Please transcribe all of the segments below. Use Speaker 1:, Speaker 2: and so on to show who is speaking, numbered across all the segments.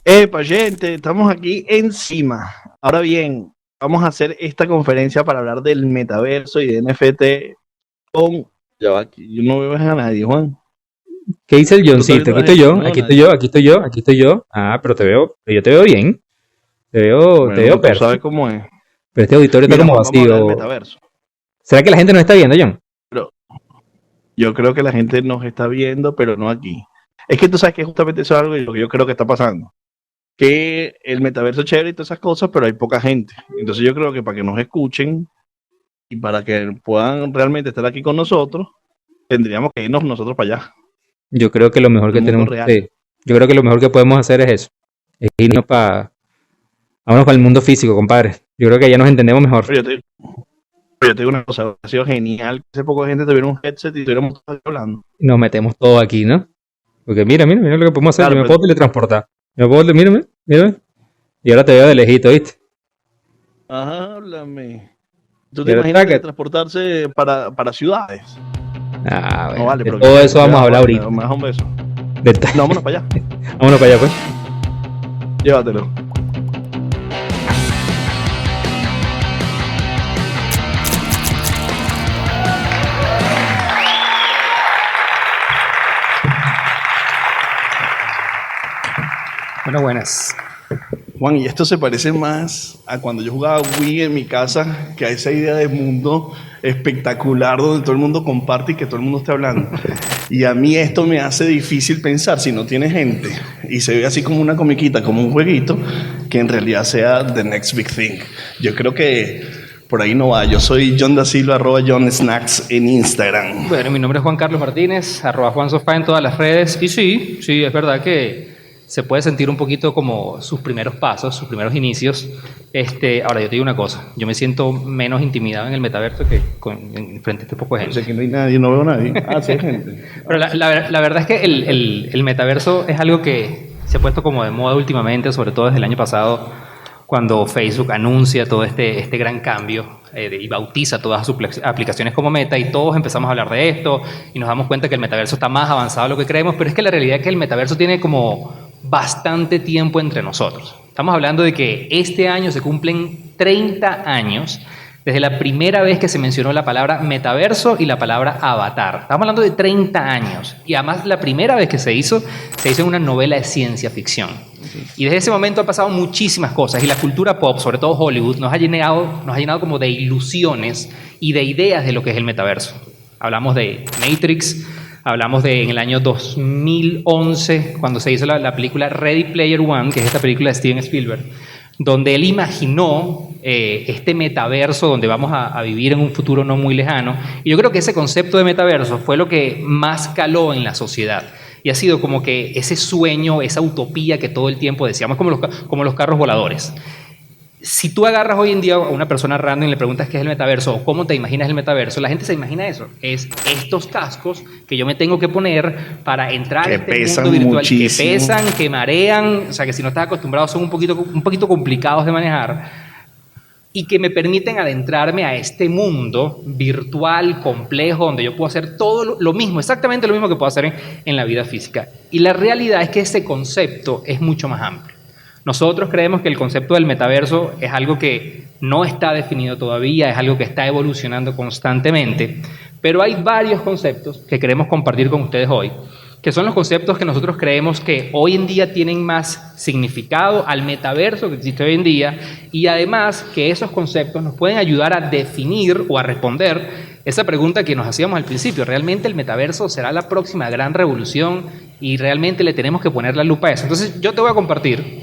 Speaker 1: Epa, gente, estamos aquí encima. Ahora bien, vamos a hacer esta conferencia para hablar del metaverso y de NFT con... Ya va, aquí yo no veo a nadie, Juan.
Speaker 2: ¿Qué dice el
Speaker 1: ¿Tú estás
Speaker 2: Johncito?
Speaker 1: viendo a
Speaker 2: Aquí
Speaker 1: la
Speaker 2: estoy
Speaker 1: gente? Yo
Speaker 2: yo,
Speaker 1: no veo a
Speaker 2: aquí estoy
Speaker 1: nadie.
Speaker 2: yo, aquí estoy yo, aquí estoy yo. Ah, pero yo te veo bien. Te veo
Speaker 1: Bueno, tú sabes
Speaker 2: perfecto.
Speaker 1: cómo es.
Speaker 2: Pero este auditorio está
Speaker 1: Mira,
Speaker 2: como
Speaker 1: Juan, vamos a hablar del
Speaker 2: vacío.
Speaker 1: metaverso.
Speaker 2: ¿Será que la gente nos está viendo, John?
Speaker 1: Pero yo creo que la gente nos está viendo, pero no aquí. Es que tú sabes que justamente eso es algo de lo que yo creo que está pasando. Que el metaverso es chévere y todas esas cosas, pero hay poca gente. Entonces yo creo que para que nos escuchen y para que puedan realmente estar aquí con nosotros, tendríamos que irnos nosotros para allá,
Speaker 2: Yo creo que lo mejor
Speaker 1: al
Speaker 2: que
Speaker 1: mundo
Speaker 2: tenemos,
Speaker 1: real.
Speaker 2: sí, yo creo que lo mejor que podemos hacer es eso. Es irnos vámonos para el mundo físico, compadre. Yo creo que ya nos entendemos mejor.
Speaker 1: Pero yo te digo una cosa, ha sido genial que hace poco gente tuviera un headset y estuviéramos todos hablando.
Speaker 2: Nos metemos todos aquí, ¿no? Porque mira lo que podemos hacer. Yo
Speaker 1: Claro,
Speaker 2: me
Speaker 1: pero,
Speaker 2: puedo teletransportar. Mírame. Y ahora te veo de lejito, ¿viste?
Speaker 1: ajá, háblame. ¿Tú
Speaker 2: Y
Speaker 1: te
Speaker 2: ahora
Speaker 1: imaginas
Speaker 2: taca.
Speaker 1: teletransportarse para ciudades? No
Speaker 2: Bueno,
Speaker 1: vale,
Speaker 2: de
Speaker 1: pero
Speaker 2: todo
Speaker 1: que
Speaker 2: eso vamos a
Speaker 1: cuidado,
Speaker 2: hablar
Speaker 1: ¿vale?
Speaker 2: ahorita.
Speaker 1: Me das un beso.
Speaker 2: Del ta-
Speaker 1: No, vámonos para allá.
Speaker 2: Vámonos para allá, pues.
Speaker 1: Llévatelo.
Speaker 2: Bueno, buenas.
Speaker 1: Juan, y esto se parece más a cuando yo jugaba Wii en mi casa, que a esa idea de mundo espectacular donde todo el mundo comparte y que todo el mundo esté hablando. Y a mí esto me hace difícil pensar si no tiene gente y se ve así como una comiquita, como un jueguito, que en realidad sea the next big thing. Yo creo que por ahí no va. Yo soy John da Silva, @JohnSnacks en Instagram.
Speaker 3: Bueno, mi nombre es Juan Carlos Martínez, @JuanSofá en todas las redes. Y sí, es verdad que se puede sentir un poquito como sus primeros pasos, sus primeros inicios. Ahora, yo te digo una cosa, yo me siento menos intimidado en el metaverso que frente a este poco de
Speaker 1: Yo
Speaker 3: gente.
Speaker 1: sé que no hay nadie, no veo a nadie. Ah, sí hay gente.
Speaker 3: Pero la verdad es que el metaverso es algo que se ha puesto como de moda últimamente, sobre todo desde el año pasado, cuando Facebook anuncia todo este gran cambio y bautiza todas sus aplicaciones como Meta, y todos empezamos a hablar de esto y nos damos cuenta que el metaverso está más avanzado de lo que creemos, pero es que la realidad es que el metaverso tiene como bastante tiempo entre nosotros. Estamos hablando de que este año se cumplen 30 años desde la primera vez que se mencionó la palabra metaverso y la palabra avatar. Estamos hablando de 30 años. Y además la primera vez que se hizo en una novela de ciencia ficción. Y desde ese momento han pasado muchísimas cosas. Y la cultura pop, sobre todo Hollywood, nos ha llenado como de ilusiones y de ideas de lo que es el metaverso. Hablamos de Matrix, hablamos de en el año 2011, cuando se hizo la película Ready Player One, que es esta película de Steven Spielberg, donde él imaginó este metaverso donde vamos a vivir en un futuro no muy lejano. Y yo creo que ese concepto de metaverso fue lo que más caló en la sociedad. Y ha sido como que ese sueño, esa utopía que todo el tiempo decíamos, como los carros voladores. Si tú agarras hoy en día a una persona random y le preguntas qué es el metaverso o cómo te imaginas el metaverso, la gente se imagina eso. Es estos cascos que yo me tengo que poner para entrar
Speaker 1: Que
Speaker 3: a este
Speaker 1: pesan
Speaker 3: mundo virtual,
Speaker 1: muchísimo.
Speaker 3: que pesan, que marean, o sea que si no estás acostumbrado son un poquito complicados de manejar y que me permiten adentrarme a este mundo virtual, complejo, donde yo puedo hacer todo lo mismo, exactamente lo mismo que puedo hacer en la vida física. Y la realidad es que ese concepto es mucho más amplio. Nosotros creemos que el concepto del metaverso es algo que no está definido todavía, es algo que está evolucionando constantemente, pero hay varios conceptos que queremos compartir con ustedes hoy, que son los conceptos que nosotros creemos que hoy en día tienen más significado al metaverso que existe hoy en día, y además que esos conceptos nos pueden ayudar a definir o a responder esa pregunta que nos hacíamos al principio. ¿Realmente el metaverso será la próxima gran revolución? Y realmente le tenemos que poner la lupa a eso. Entonces yo te voy a compartir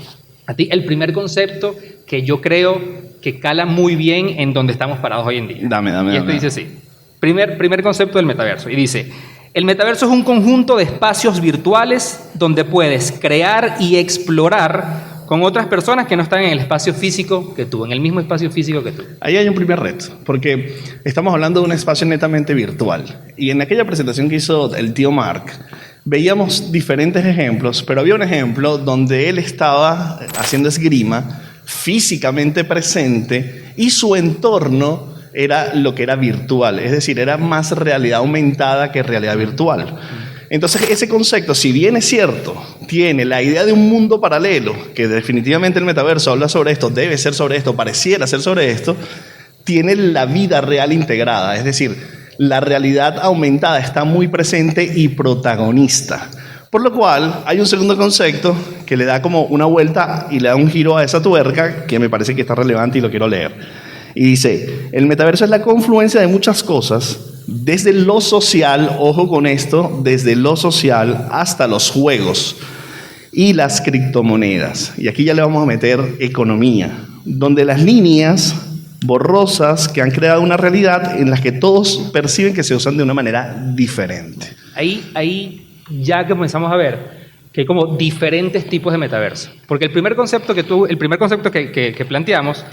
Speaker 3: a ti el primer concepto que yo creo que cala muy bien en donde estamos parados hoy en día.
Speaker 1: Dame.
Speaker 3: Y esto dice así. Primer concepto del metaverso. Y dice: el metaverso es un conjunto de espacios virtuales donde puedes crear y explorar con otras personas que no están en el espacio físico que tú, en el mismo espacio físico que tú.
Speaker 1: Ahí hay un primer reto, porque estamos hablando de un espacio netamente virtual. Y en aquella presentación que hizo el tío Mark, veíamos diferentes ejemplos, pero había un ejemplo donde él estaba haciendo esgrima, físicamente presente, y su entorno era lo que era virtual, es decir, era más realidad aumentada que realidad virtual. Entonces, ese concepto, si bien es cierto, tiene la idea de un mundo paralelo, que definitivamente el metaverso habla sobre esto, debe ser sobre esto, pareciera ser sobre esto, tiene la vida real integrada. Es decir, la realidad aumentada está muy presente y protagonista. Por lo cual, hay un segundo concepto que le da como una vuelta y le da un giro a esa tuerca que me parece que está relevante y lo quiero leer. Y dice, el metaverso es la confluencia de muchas cosas, desde lo social, ojo con esto, desde lo social hasta los juegos y las criptomonedas. Y aquí ya le vamos a meter economía, donde las líneas borrosas que han creado una realidad en la que todos perciben que se usan de una manera diferente.
Speaker 3: Ahí ya que comenzamos a ver que hay como diferentes tipos de metaverso. Porque el primer concepto que planteamos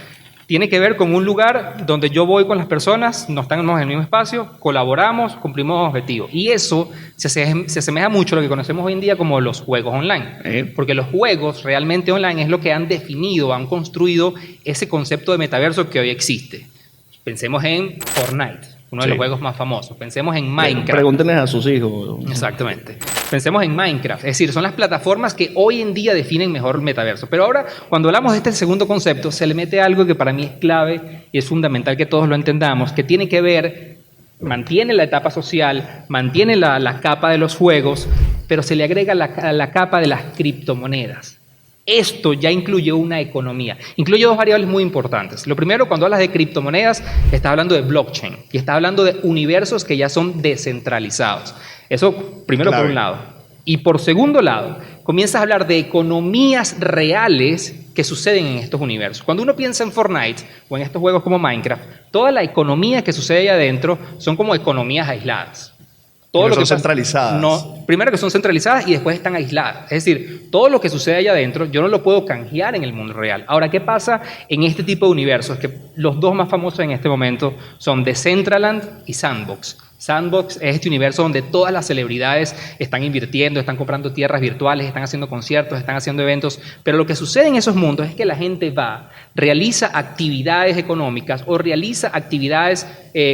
Speaker 3: tiene que ver con un lugar donde yo voy con las personas, no estamos en el mismo espacio, colaboramos, cumplimos objetivos. Y eso se asemeja mucho a lo que conocemos hoy en día como los juegos online. Porque los juegos realmente online es lo que han definido, han construido ese concepto de metaverso que hoy existe. Pensemos en Fortnite, uno de los juegos más famosos. Pensemos en Minecraft.
Speaker 1: Pregúntenle a sus hijos.
Speaker 3: Exactamente. Pensemos en Minecraft. Es decir, son las plataformas que hoy en día definen mejor el metaverso. Pero ahora, cuando hablamos de este segundo concepto, se le mete algo que para mí es clave y es fundamental que todos lo entendamos, que tiene que ver, mantiene la etapa social, mantiene la capa de los juegos, pero se le agrega la capa de las criptomonedas. Esto ya incluye una economía. Incluye dos variables muy importantes. Lo primero, cuando hablas de criptomonedas, estás hablando de blockchain y estás hablando de universos que ya son descentralizados. Eso primero por un lado. Y por segundo lado, comienzas a hablar de economías reales que suceden en estos universos. Cuando uno piensa en Fortnite o en estos juegos como Minecraft, toda la economía que sucede ahí adentro son como economías aisladas. Todo lo que
Speaker 1: son centralizadas.
Speaker 3: No, primero que son centralizadas y después están aisladas. Es decir, todo lo que sucede allá adentro yo no lo puedo canjear en el mundo real. Ahora, ¿qué pasa en este tipo de universos? Que los dos más famosos en este momento son Decentraland y Sandbox. Sandbox es este universo donde todas las celebridades están invirtiendo, están comprando tierras virtuales, están haciendo conciertos, están haciendo eventos, pero lo que sucede en esos mundos es que la gente va, realiza actividades económicas o realiza actividades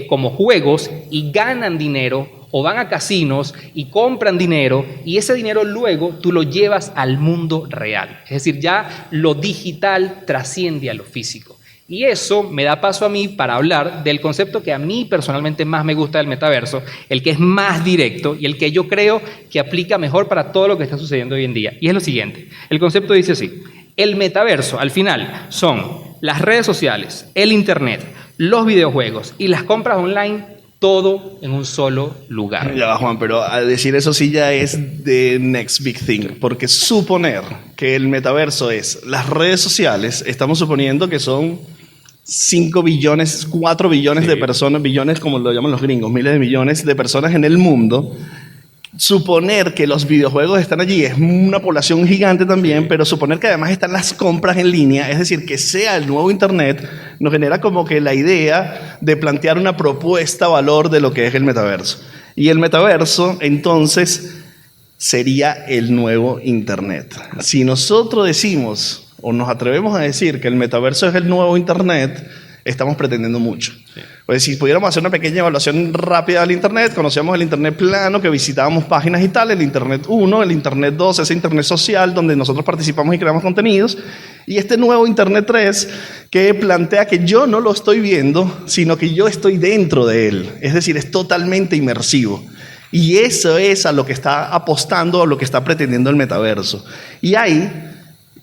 Speaker 3: como juegos y ganan dinero, o van a casinos y compran dinero y ese dinero luego tú lo llevas al mundo real. Es decir, ya lo digital trasciende a lo físico. Y eso me da paso a mí para hablar del concepto que a mí personalmente más me gusta del metaverso, el que es más directo y el que yo creo que aplica mejor para todo lo que está sucediendo hoy en día. Y es lo siguiente, el concepto dice así, el metaverso al final son las redes sociales, el internet, los videojuegos y las compras online, todo en un solo lugar.
Speaker 1: Ya va, Juan, pero al decir eso sí ya es the next big thing, porque suponer que el metaverso es las redes sociales, estamos suponiendo que son 5 billones, 4 billones de personas, billones como lo llaman los gringos, miles de millones de personas en el mundo. Suponer que los videojuegos están allí es una población gigante también, pero suponer que además están las compras en línea, es decir, que sea el nuevo Internet, nos genera como que la idea de plantear una propuesta valor de lo que es el metaverso. Y el metaverso, entonces, sería el nuevo Internet. Si nosotros decimos, o nos atrevemos a decir que el metaverso es el nuevo Internet, estamos pretendiendo mucho. Sí. Pues si pudiéramos hacer una pequeña evaluación rápida del Internet, conocíamos el Internet plano, que visitábamos páginas y tal, el Internet 1, el Internet 2, ese Internet social donde nosotros participamos y creamos contenidos, y este nuevo Internet 3 que plantea que yo no lo estoy viendo, sino que yo estoy dentro de él. Es decir, es totalmente inmersivo. Y eso es a lo que está apostando, a lo que está pretendiendo el metaverso. Y hay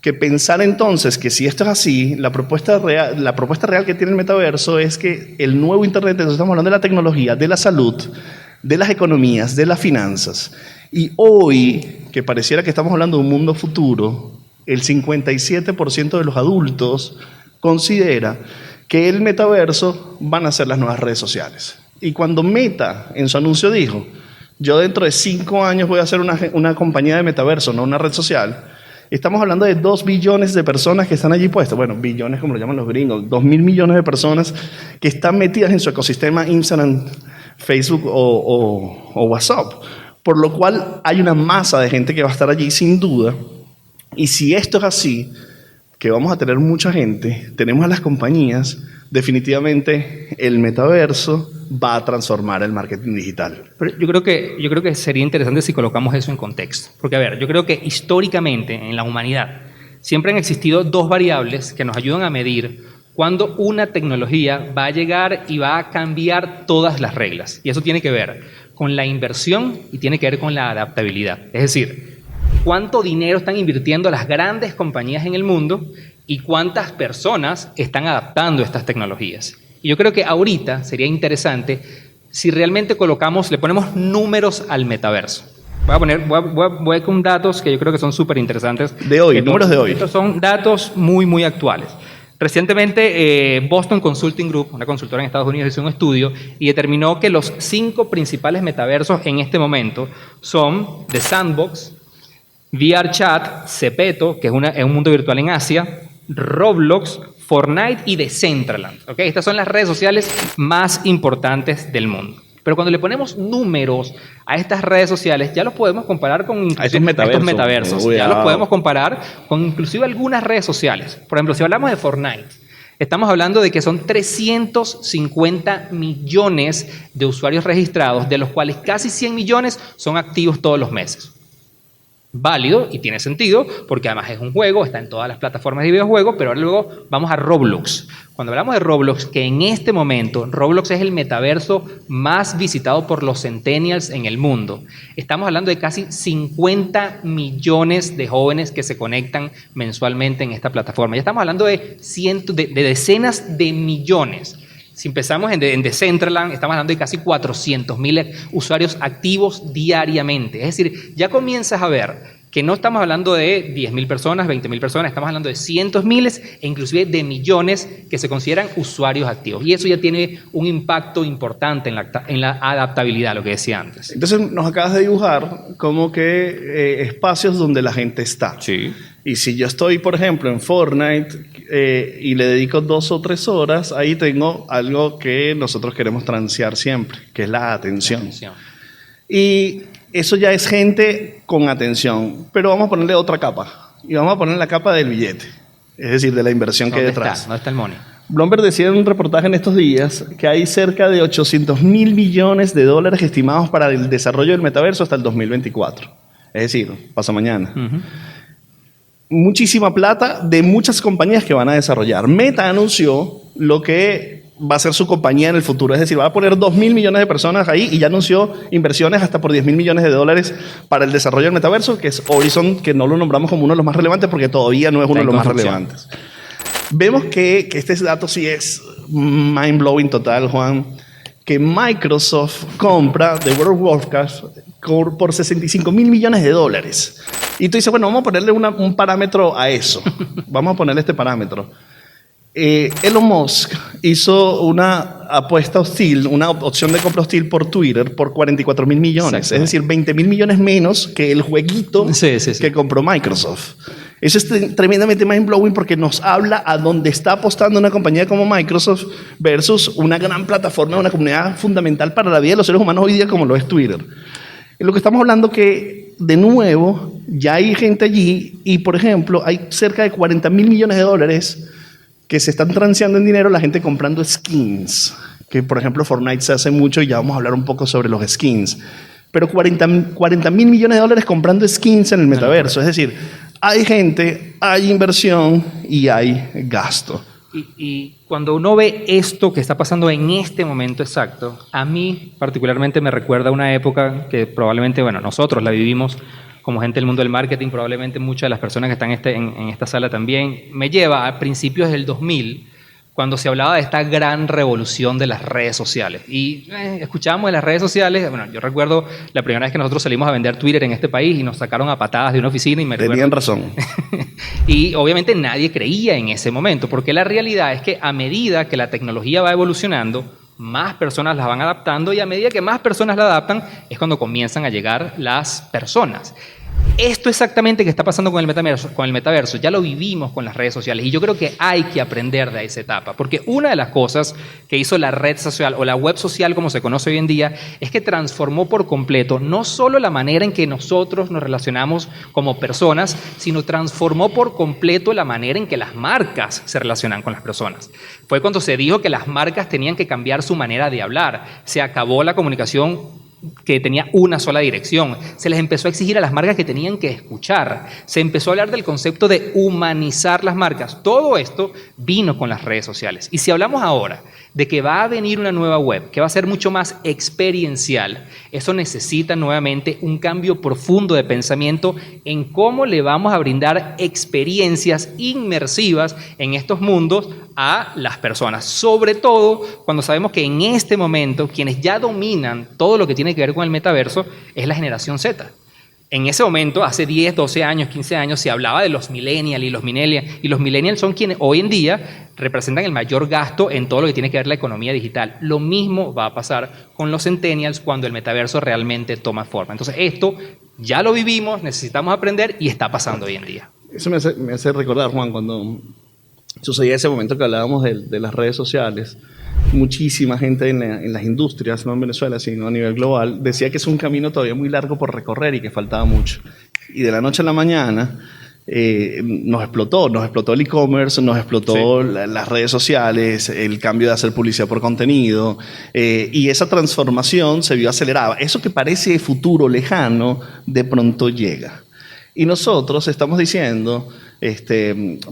Speaker 1: que pensar entonces que si esto es así, la propuesta real que tiene el metaverso es que el nuevo Internet, entonces estamos hablando de la tecnología, de la salud, de las economías, de las finanzas. Y hoy, que pareciera que estamos hablando de un mundo futuro, el 57% de los adultos considera que el metaverso van a ser las nuevas redes sociales. Y cuando Meta en su anuncio dijo, yo dentro de 5 años voy a hacer una compañía de metaverso, no una red social, estamos hablando de 2 billones de personas que están allí puestas. Bueno, billones como lo llaman los gringos. 2.000 millones de personas que están metidas en su ecosistema Instagram, Facebook o WhatsApp. Por lo cual hay una masa de gente que va a estar allí sin duda. Y si esto es así, que vamos a tener mucha gente, tenemos a las compañías, definitivamente el metaverso va a transformar el marketing digital.
Speaker 3: Pero yo creo que sería interesante si colocamos eso en contexto. Porque, a ver, yo creo que históricamente en la humanidad siempre han existido dos variables que nos ayudan a medir cuándo una tecnología va a llegar y va a cambiar todas las reglas. Y eso tiene que ver con la inversión y tiene que ver con la adaptabilidad. Es decir, cuánto dinero están invirtiendo las grandes compañías en el mundo y cuántas personas están adaptando estas tecnologías. Y yo creo que ahorita sería interesante si realmente le ponemos números al metaverso. Voy a con datos que yo creo que son súper interesantes.
Speaker 1: De hoy, números de hoy.
Speaker 3: Estos son datos muy, muy actuales. Recientemente, Boston Consulting Group, una consultora en Estados Unidos, hizo un estudio y determinó que los 5 principales metaversos en este momento son The Sandbox, VRChat, Zepeto, que es un mundo virtual en Asia, Roblox, Fortnite y Decentraland. ¿Okay? Estas son las redes sociales más importantes del mundo. Pero cuando le ponemos números a estas redes sociales, ya los podemos comparar con estos metaversos. Ya los podemos comparar con inclusive algunas redes sociales. Por ejemplo, si hablamos de Fortnite, estamos hablando de que son 350 millones de usuarios registrados, de los cuales casi 100 millones son activos todos los meses. Válido y tiene sentido porque además es un juego, está en todas las plataformas de videojuegos, pero ahora luego vamos a Roblox. Cuando hablamos de Roblox, que en este momento Roblox es el metaverso más visitado por los centennials en el mundo, estamos hablando de casi 50 millones de jóvenes que se conectan mensualmente en esta plataforma. Ya estamos hablando de decenas de millones. Si empezamos en Decentraland, estamos hablando de casi 400.000 usuarios activos diariamente. Es decir, ya comienzas a ver que no estamos hablando de 10.000 personas, 20.000 personas, estamos hablando de cientos miles e inclusive de millones que se consideran usuarios activos. Y eso ya tiene un impacto importante en la adaptabilidad, lo que decía antes.
Speaker 1: Entonces nos acabas de dibujar como que espacios donde la gente está.
Speaker 3: Sí.
Speaker 1: Y si yo estoy, por ejemplo, en Fortnite y le dedico 2 o 3 horas, ahí tengo algo que nosotros queremos transear siempre, que es la atención. Y eso ya es gente con atención, pero vamos a ponerle otra capa. Y vamos a poner la capa del billete, es decir, de la inversión que hay detrás.
Speaker 3: ¿Dónde está el money?
Speaker 1: Bloomberg decía en un reportaje en estos días que hay cerca de 800.000 millones de dólares estimados para el desarrollo del metaverso hasta el 2024. Es decir, pasa mañana. Muchísima plata de muchas compañías que van a desarrollar. Meta anunció lo que va a ser su compañía en el futuro, es decir, va a poner 2.000 millones de personas ahí y ya anunció inversiones hasta por 10.000 millones de dólares para el desarrollo del metaverso, que es Horizon, que no lo nombramos como uno de los más relevantes porque todavía no es uno de los más relevantes. Vemos que este dato sí es mind-blowing total, Juan, que Microsoft compra de World of Warcraft por 65.000 millones de dólares. Y tú dices, bueno, vamos a ponerle un parámetro a eso. Vamos a ponerle este parámetro. Elon Musk hizo una apuesta hostil, una opción de compra hostil por Twitter por 44.000 millones. Es decir, 20.000 millones menos que el jueguito que compró Microsoft. Eso es tremendamente mind-blowing porque nos habla a dónde está apostando una compañía como Microsoft versus una gran plataforma, una comunidad fundamental para la vida de los seres humanos hoy día como lo es Twitter. En lo que estamos hablando que, de nuevo, ya hay gente allí y, por ejemplo, hay cerca de 40.000 millones de dólares que se están transeando en dinero la gente comprando skins. Que, por ejemplo, Fortnite se hace mucho y ya vamos a hablar un poco sobre los skins. Pero 40.000 millones de dólares comprando skins en el metaverso. Es decir, hay gente, hay inversión y hay gasto.
Speaker 3: Y cuando uno ve esto que está pasando en este momento exacto, a mí particularmente me recuerda a una época que probablemente, bueno, nosotros la vivimos como gente del mundo del marketing, probablemente muchas de las personas que están en esta sala también, me lleva a principios del 2000, cuando se hablaba de esta gran revolución de las redes sociales. Y escuchábamos de las redes sociales, bueno, yo recuerdo la primera vez que nosotros salimos a vender Twitter en este país y nos sacaron a patadas de una oficina y me recuerdo...
Speaker 1: Tenían razón.
Speaker 3: Y obviamente nadie creía en ese momento, porque la realidad es que a medida que la tecnología va evolucionando, más personas las van adaptando y a medida que más personas la adaptan es cuando comienzan a llegar las personas. esto exactamente que está pasando con el metaverso, ya lo vivimos con las redes sociales y yo creo que hay que aprender de esa etapa, porque una de las cosas que hizo la red social o la web social como se conoce hoy en día es que transformó por completo no solo la manera en que nosotros nos relacionamos como personas, sino transformó por completo la manera en que las marcas se relacionan con las personas. Fue cuando se dijo que las marcas tenían que cambiar su manera de hablar, se acabó la comunicación que tenía una sola dirección. Se les empezó a exigir a las marcas que tenían que escuchar. Se empezó a hablar del concepto de humanizar las marcas. Todo esto vino con las redes sociales. Y si hablamos ahora de que va a venir una nueva web, que va a ser mucho más experiencial, eso necesita nuevamente un cambio profundo de pensamiento en cómo le vamos a brindar experiencias inmersivas en estos mundos a las personas. Sobre todo cuando sabemos que en este momento quienes ya dominan todo lo que tiene que ver con el metaverso es la generación Z. En ese momento, hace 10, 12 años, 15 años, se hablaba de los millennials y los millennials son quienes hoy en día representan el mayor gasto en todo lo que tiene que ver la economía digital. Lo mismo va a pasar con los centennials cuando el metaverso realmente toma forma. Entonces, esto ya lo vivimos, necesitamos aprender y está pasando hoy en día.
Speaker 1: Eso me hace recordar, Juan, cuando sucedía ese momento que hablábamos de las redes sociales. Muchísima gente en las industrias, no en Venezuela, sino a nivel global, decía que es un camino todavía muy largo por recorrer y que faltaba mucho. Y de la noche a la mañana nos explotó el e-commerce, nos explotó las redes sociales, el cambio de hacer publicidad por contenido, y esa transformación se vio acelerada. Eso que parece futuro lejano, de pronto llega. Y nosotros estamos diciendo,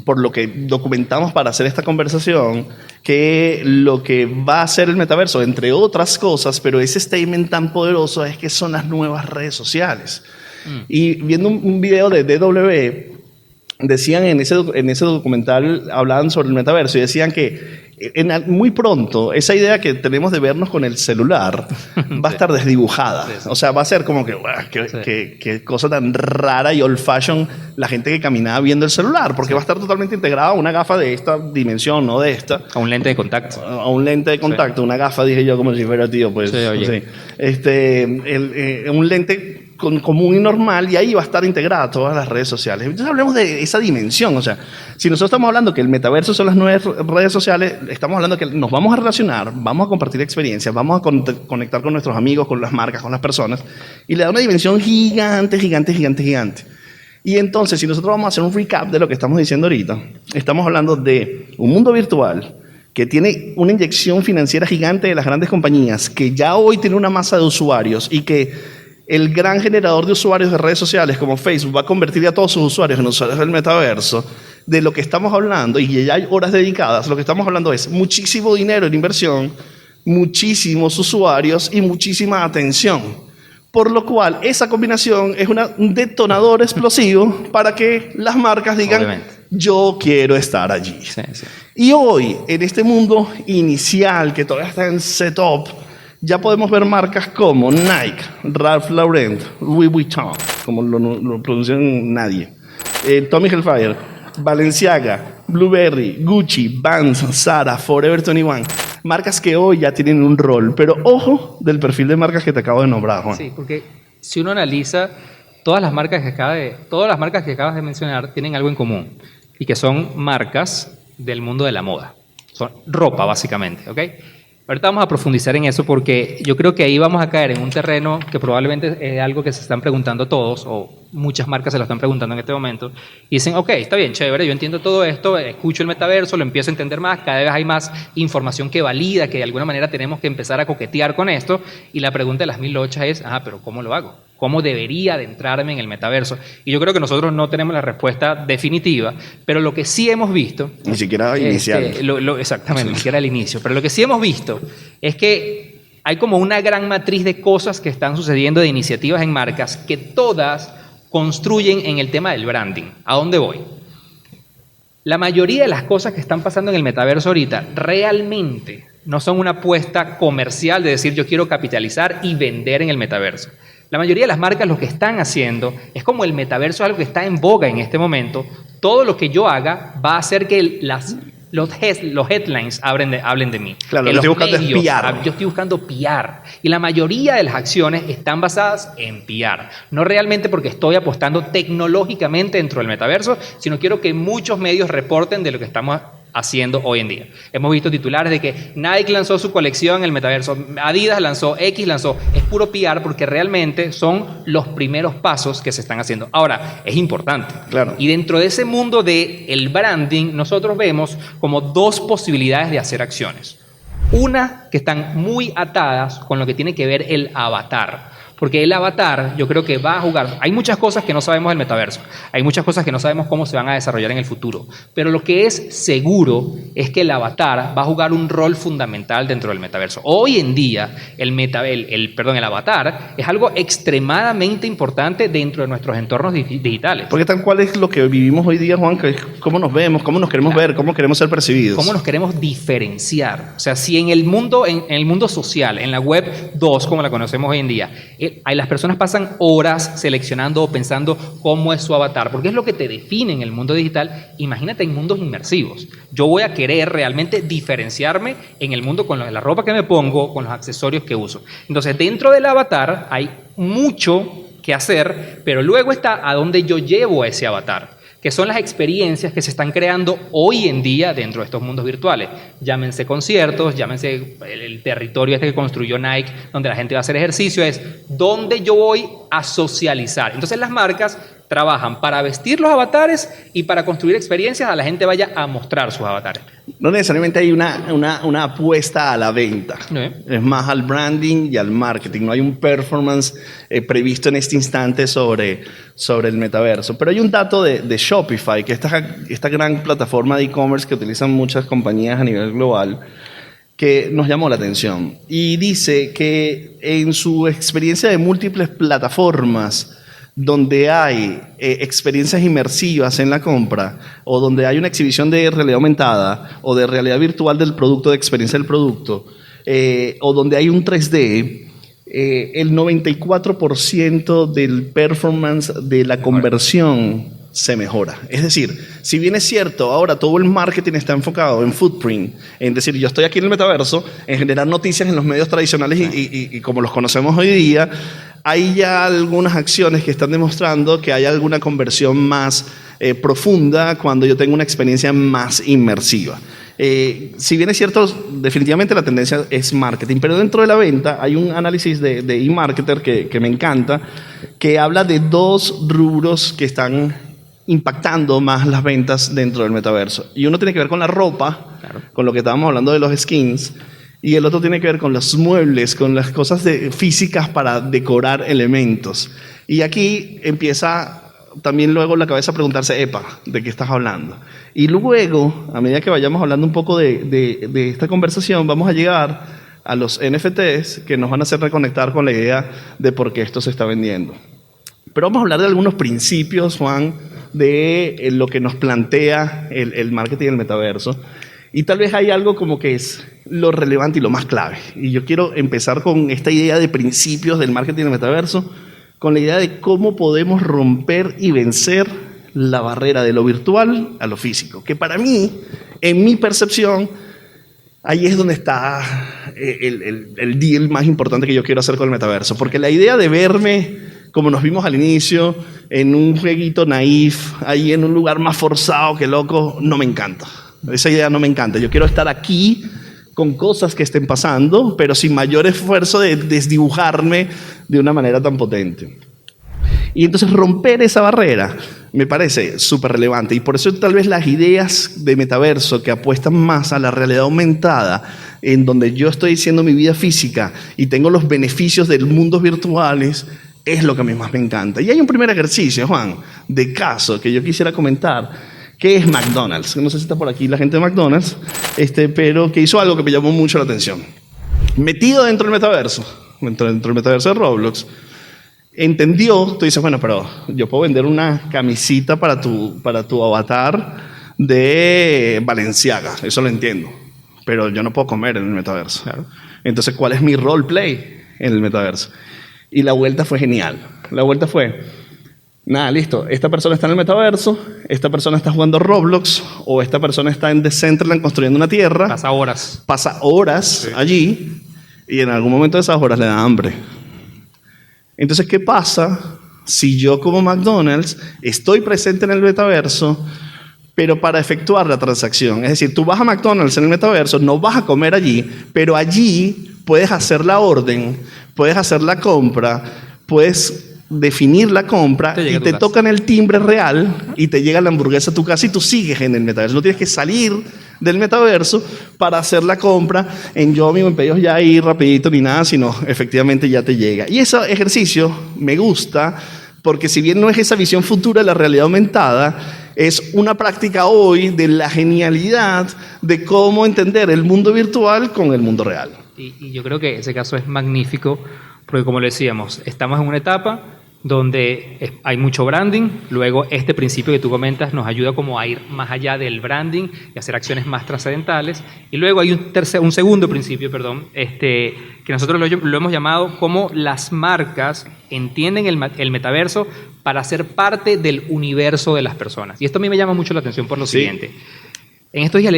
Speaker 1: por lo que documentamos para hacer esta conversación, que lo que va a ser el metaverso, entre otras cosas, pero ese statement tan poderoso es que son las nuevas redes sociales. Y viendo un video de DW, decían en ese documental, hablaban sobre el metaverso y decían que muy pronto esa idea que tenemos de vernos con el celular va a estar desdibujada. O sea, va a ser como que qué cosa tan rara y old fashion la gente que caminaba viendo el celular, porque va a estar totalmente integrada a una gafa de esta dimensión, no de esta.
Speaker 3: A un lente de contacto.
Speaker 1: A un lente de contacto, una gafa, dije yo, como si fuera tío, pues.
Speaker 3: Sí, oye.
Speaker 1: Un lente común y normal, y ahí va a estar integrada todas las redes sociales. Entonces hablemos de esa dimensión. O sea, si nosotros estamos hablando que el metaverso son las nuevas redes sociales, estamos hablando que nos vamos a relacionar, vamos a compartir experiencias, vamos a conectar con nuestros amigos, con las marcas, con las personas, y le da una dimensión gigante. Y entonces, si nosotros vamos a hacer un recap de lo que estamos diciendo ahorita, estamos hablando de un mundo virtual que tiene una inyección financiera gigante de las grandes compañías, que ya hoy tiene una masa de usuarios y que el gran generador de usuarios de redes sociales como Facebook va a convertir a todos sus usuarios en usuarios del metaverso. De lo que estamos hablando, y ya hay horas dedicadas, lo que estamos hablando es muchísimo dinero en inversión, muchísimos usuarios y muchísima atención. Por lo cual, esa combinación es un detonador explosivo para que las marcas digan, obviamente, yo quiero estar allí.
Speaker 3: Sí, sí.
Speaker 1: Y hoy, en este mundo inicial que todavía está en setup, ya podemos ver marcas como Nike, Ralph Lauren, Louis Vuitton, como lo pronuncian nadie, Tommy Hilfiger, Balenciaga, Blueberry, Gucci, Vans, Zara, Forever 21. Marcas que hoy ya tienen un rol. Pero ojo del perfil de marcas que te acabo de nombrar, Juan.
Speaker 3: Sí, porque si uno analiza todas las marcas que acabas de mencionar tienen algo en común y que son marcas del mundo de la moda. Son ropa, básicamente, ¿ok? Ahorita vamos a profundizar en eso porque yo creo que ahí vamos a caer en un terreno que probablemente es algo que se están preguntando todos, o muchas marcas se lo están preguntando en este momento, y dicen, ok, está bien, chévere, yo entiendo todo esto, escucho el metaverso, lo empiezo a entender más, cada vez hay más información que valida, que de alguna manera tenemos que empezar a coquetear con esto, y la pregunta de las mil lochas es, pero ¿cómo lo hago? ¿Cómo debería adentrarme en el metaverso? Y yo creo que nosotros no tenemos la respuesta definitiva, pero lo que sí hemos visto...
Speaker 1: Ni siquiera inicial.
Speaker 3: Exactamente, ni siquiera el inicio. Pero lo que sí hemos visto es que hay como una gran matriz de cosas que están sucediendo, de iniciativas en marcas, que todas construyen en el tema del branding. ¿A dónde voy? La mayoría de las cosas que están pasando en el metaverso ahorita realmente no son una apuesta comercial de decir yo quiero capitalizar y vender en el metaverso. La mayoría de las marcas lo que están haciendo es como el metaverso es algo que está en boga en este momento. Todo lo que yo haga va a hacer que los headlines hablen de mí.
Speaker 1: Claro,
Speaker 3: Que
Speaker 1: lo que
Speaker 3: los
Speaker 1: estoy buscando es PR.
Speaker 3: yo estoy buscando PR. Y la mayoría de las acciones están basadas en PR. No realmente porque estoy apostando tecnológicamente dentro del metaverso, sino quiero que muchos medios reporten de lo que estamos haciendo hoy en día. Hemos visto titulares de que Nike lanzó su colección en el metaverso, Adidas lanzó, X lanzó. Es puro PR porque realmente son los primeros pasos que se están haciendo. Ahora, es importante.
Speaker 1: Claro.
Speaker 3: Y dentro de ese mundo del branding, nosotros vemos como dos posibilidades de hacer acciones. Una, que están muy atadas con lo que tiene que ver el avatar. Porque el avatar, yo creo que va a jugar. Hay muchas cosas que no sabemos del metaverso. Hay muchas cosas que no sabemos cómo se van a desarrollar en el futuro. Pero lo que es seguro es que el avatar va a jugar un rol fundamental dentro del metaverso. Hoy en día, el avatar es algo extremadamente importante dentro de nuestros entornos digitales.
Speaker 1: Porque tal cual es lo que vivimos hoy día, Juan, que es cómo nos vemos, cómo nos queremos ver, cómo queremos ser percibidos.
Speaker 3: ¿Cómo nos queremos diferenciar? O sea, si en el mundo social, en la web 2, como la conocemos hoy en día, las personas pasan horas seleccionando o pensando cómo es su avatar, porque es lo que te define en el mundo digital. Imagínate en mundos inmersivos. Yo voy a querer realmente diferenciarme en el mundo con la ropa que me pongo, con los accesorios que uso. Entonces, dentro del avatar hay mucho que hacer, pero luego está a dónde yo llevo a ese avatar, que son las experiencias que se están creando hoy en día dentro de estos mundos virtuales. Llámense conciertos, llámense el territorio este que construyó Nike, donde la gente va a hacer ejercicio, es donde yo voy a socializar. Entonces las marcas trabajan para vestir los avatares y para construir experiencias a la gente vaya a mostrar sus avatares.
Speaker 1: No necesariamente hay una apuesta a la venta. Es más al branding y al marketing. No hay un performance previsto en este instante sobre el metaverso. Pero hay un dato de Shopify, que esta gran plataforma de e-commerce que utilizan muchas compañías a nivel global, que nos llamó la atención. Y dice que en su experiencia de múltiples plataformas donde hay experiencias inmersivas en la compra, o donde hay una exhibición de realidad aumentada o de realidad virtual del producto, de experiencia del producto, o donde hay un 3D, el 94% del performance de la conversión se mejora. Es decir, si bien es cierto, ahora todo el marketing está enfocado en footprint, en decir, yo estoy aquí en el metaverso, en generar noticias en los medios tradicionales y como los conocemos hoy día, hay ya algunas acciones que están demostrando que hay alguna conversión más profunda cuando yo tengo una experiencia más inmersiva. Si bien es cierto, definitivamente la tendencia es marketing, pero dentro de la venta hay un análisis de eMarketer que me encanta, que habla de dos rubros que están impactando más las ventas dentro del metaverso. Y uno tiene que ver con la ropa, claro, con lo que estábamos hablando de los skins, y el otro tiene que ver con los muebles, con las cosas físicas para decorar elementos. Y aquí empieza también luego la cabeza a preguntarse, epa, ¿de qué estás hablando? Y luego, a medida que vayamos hablando un poco de esta conversación, vamos a llegar a los NFTs que nos van a hacer reconectar con la idea de por qué esto se está vendiendo. Pero vamos a hablar de algunos principios, Juan, de lo que nos plantea el marketing del metaverso. Y tal vez hay algo como que es lo relevante y lo más clave. Y yo quiero empezar con esta idea de principios del marketing del metaverso, con la idea de cómo podemos romper y vencer la barrera de lo virtual a lo físico. Que para mí, en mi percepción, ahí es donde está el deal más importante que yo quiero hacer con el metaverso. Porque la idea de verme, como nos vimos al inicio, en un jueguito naif, ahí en un lugar más forzado que loco, no me encanta. Esa idea no me encanta. Yo quiero estar aquí con cosas que estén pasando, pero sin mayor esfuerzo de desdibujarme de una manera tan potente. Y entonces romper esa barrera me parece súper relevante. Y por eso tal vez las ideas de metaverso que apuestan más a la realidad aumentada, en donde yo estoy haciendo mi vida física y tengo los beneficios de mundos virtuales, es lo que a mí más me encanta. Y hay un primer ejercicio, Juan, de caso que yo quisiera comentar, que es McDonald's. No sé si está por aquí la gente de McDonald's, pero que hizo algo que me llamó mucho la atención. Metido dentro del metaverso, dentro del metaverso de Roblox, entendió, tú dices, bueno, pero yo puedo vender una camisita para tu avatar de Balenciaga, eso lo entiendo, pero yo no puedo comer en el metaverso. Claro. Entonces, ¿cuál es mi roleplay en el metaverso? Y la vuelta fue genial. La vuelta fue, Nada, listo. Esta persona está en el metaverso, esta persona está jugando Roblox, o esta persona está en Decentraland construyendo una tierra. Pasa horas allí, y en algún momento de esas horas le da hambre. Entonces, ¿qué pasa si yo como McDonald's estoy presente en el metaverso, pero para efectuar la transacción? Es decir, tú vas a McDonald's en el metaverso, no vas a comer allí, pero allí puedes hacer la orden, puedes hacer la compra, puedes definir la compra y te tocan el timbre real y te llega la hamburguesa a tu casa y tú sigues en el metaverso. No tienes que salir del metaverso para hacer la compra en Yomi o en Pedidos Ya ahí rapidito ni nada, sino efectivamente ya te llega. Y ese ejercicio me gusta porque si bien no es esa visión futura de la realidad aumentada, es una práctica hoy de la genialidad de cómo entender el mundo virtual con el mundo real.
Speaker 3: Y yo creo que ese caso es magnífico porque, como le decíamos, estamos en una etapa donde hay mucho branding, luego este principio que tú comentas nos ayuda como a ir más allá del branding y hacer acciones más trascendentales, y luego hay un segundo principio, que nosotros lo hemos llamado como las marcas entienden el metaverso para ser parte del universo de las personas. Y esto a mí me llama mucho la atención por lo siguiente. En estos días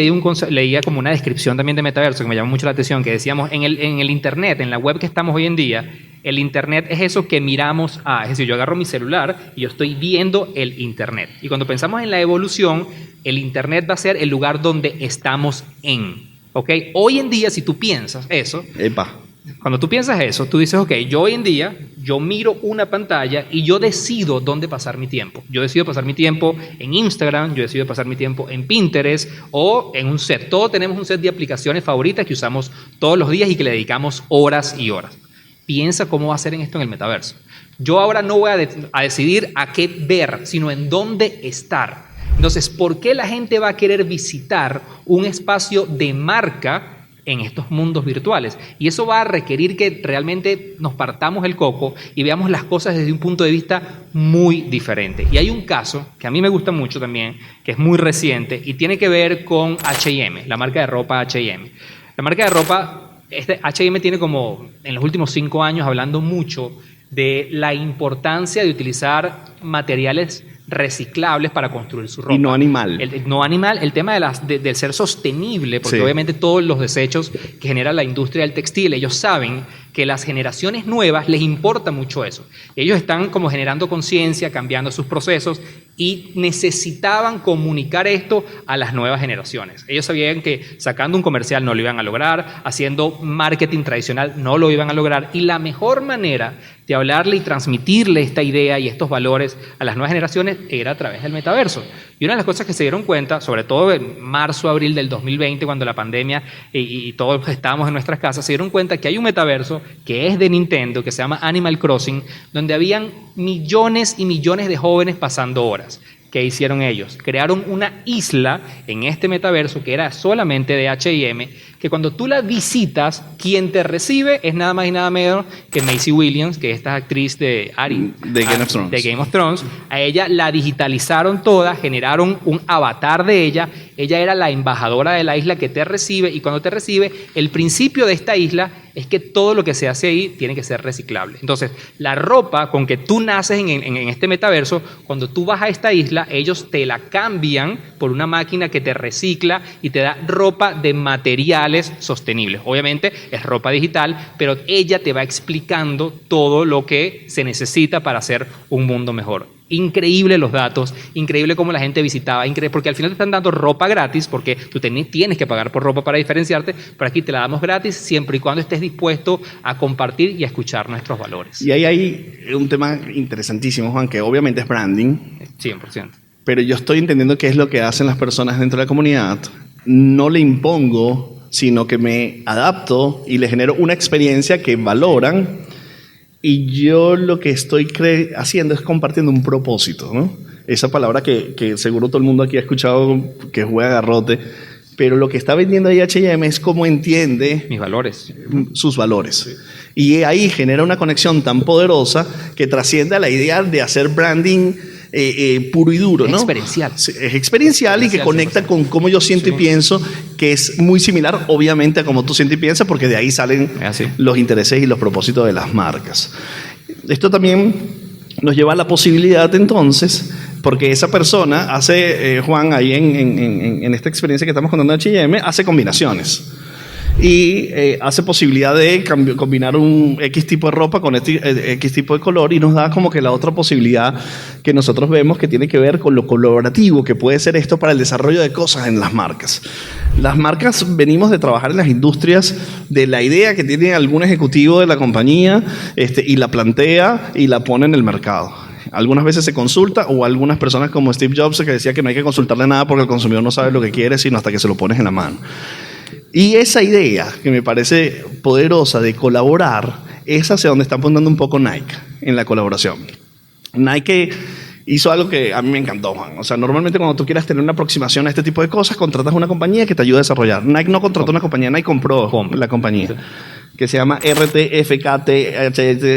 Speaker 3: leía como una descripción también de metaverso que me llamó mucho la atención, que decíamos en el internet, en la web que estamos hoy en día, el internet es eso que miramos es decir, yo agarro mi celular y yo estoy viendo el internet. Y cuando pensamos en la evolución, el internet va a ser el lugar donde estamos ¿ok? Hoy en día, si tú piensas eso, cuando tú piensas eso, tú dices, ok, yo hoy en día, yo miro una pantalla y yo decido dónde pasar mi tiempo. Yo decido pasar mi tiempo en Instagram, yo decido pasar mi tiempo en Pinterest o en un set. Todos tenemos un set de aplicaciones favoritas que usamos todos los días y que le dedicamos horas y horas. Piensa cómo va a ser en esto en el metaverso. Yo ahora no voy a decidir a qué ver, sino en dónde estar. Entonces, ¿por qué la gente va a querer visitar un espacio de marca en estos mundos virtuales? Y eso va a requerir que realmente nos partamos el coco y veamos las cosas desde un punto de vista muy diferente. Y hay un caso que a mí me gusta mucho también, que es muy reciente y tiene que ver con H&M, la marca de ropa H&M. La marca de ropa, H&M tiene como en los últimos 5 años hablando mucho de la importancia de utilizar materiales reciclables para construir su ropa.
Speaker 1: Y no animal.
Speaker 3: El tema del ser sostenible, porque obviamente todos los desechos que genera la industria del textil, ellos saben que las generaciones nuevas les importa mucho eso. Ellos están como generando conciencia, cambiando sus procesos y necesitaban comunicar esto a las nuevas generaciones. Ellos sabían que sacando un comercial no lo iban a lograr, haciendo marketing tradicional no lo iban a lograr, y la mejor manera de hablarle y transmitirle esta idea y estos valores a las nuevas generaciones era a través del metaverso. Y una de las cosas que se dieron cuenta, sobre todo en marzo, abril del 2020, cuando la pandemia y todos estábamos en nuestras casas, se dieron cuenta que hay un metaverso que es de Nintendo, que se llama Animal Crossing, donde habían millones y millones de jóvenes pasando horas. ¿Qué hicieron ellos? Crearon una isla en este metaverso que era solamente de H&M, que cuando tú la visitas, quien te recibe es nada más y nada menos que Maisie Williams, que es esta actriz de Game of Thrones. A ella la digitalizaron toda, generaron un avatar de ella. Ella era la embajadora de la isla que te recibe, y cuando te recibe, el principio de esta isla es que todo lo que se hace ahí tiene que ser reciclable. Entonces, la ropa con que tú naces en este metaverso, cuando tú vas a esta isla, ellos te la cambian por una máquina que te recicla y te da ropa de materiales sostenibles. Obviamente es ropa digital, pero ella te va explicando todo lo que se necesita para hacer un mundo mejor. Increíble los datos, increíble cómo la gente visitaba, porque al final te están dando ropa gratis, porque tú tienes que pagar por ropa para diferenciarte, pero aquí te la damos gratis siempre y cuando estés dispuesto a compartir y a escuchar nuestros valores.
Speaker 1: Y ahí hay un tema interesantísimo, Juan, que obviamente es branding.
Speaker 3: 100%.
Speaker 1: Pero yo estoy entendiendo qué es lo que hacen las personas dentro de la comunidad. No le impongo, sino que me adapto y le genero una experiencia que valoran. Y yo lo que estoy haciendo es compartiendo un propósito, ¿no? Esa palabra que seguro todo el mundo aquí ha escuchado, que juega garrote, pero lo que está vendiendo ahí H&M es cómo entiende
Speaker 3: mis valores,
Speaker 1: sus valores. Sí. Y ahí genera una conexión tan poderosa que trasciende a la idea de hacer branding puro y duro, ¿no?
Speaker 3: Experiencial.
Speaker 1: Es experiencial y que conecta 100%. Con cómo yo siento y pienso, que es muy similar, obviamente, a cómo tú sientes y piensas, porque de ahí salen los intereses y los propósitos de las marcas. Esto también nos lleva a la posibilidad entonces, porque esa persona hace, Juan, ahí en esta experiencia que estamos contando de H&M, hace combinaciones. Y hace posibilidad de combinar un X tipo de ropa con X tipo de color, y nos da como que la otra posibilidad que nosotros vemos que tiene que ver con lo colaborativo que puede ser esto para el desarrollo de cosas en las marcas. Las marcas venimos de trabajar en las industrias de la idea que tiene algún ejecutivo de la compañía y la plantea y la pone en el mercado. Algunas veces se consulta, o algunas personas como Steve Jobs, que decía que no hay que consultarle nada porque el consumidor no sabe lo que quiere sino hasta que se lo pones en la mano. Y esa idea, que me parece poderosa, de colaborar, es hacia donde está apuntando un poco Nike en la colaboración. Nike hizo algo que a mí me encantó, Juan. O sea, normalmente cuando tú quieras tener una aproximación a este tipo de cosas, contratas una compañía que te ayude a desarrollar. Nike no contrató una compañía, Nike compró la compañía. Que se llama RTFKT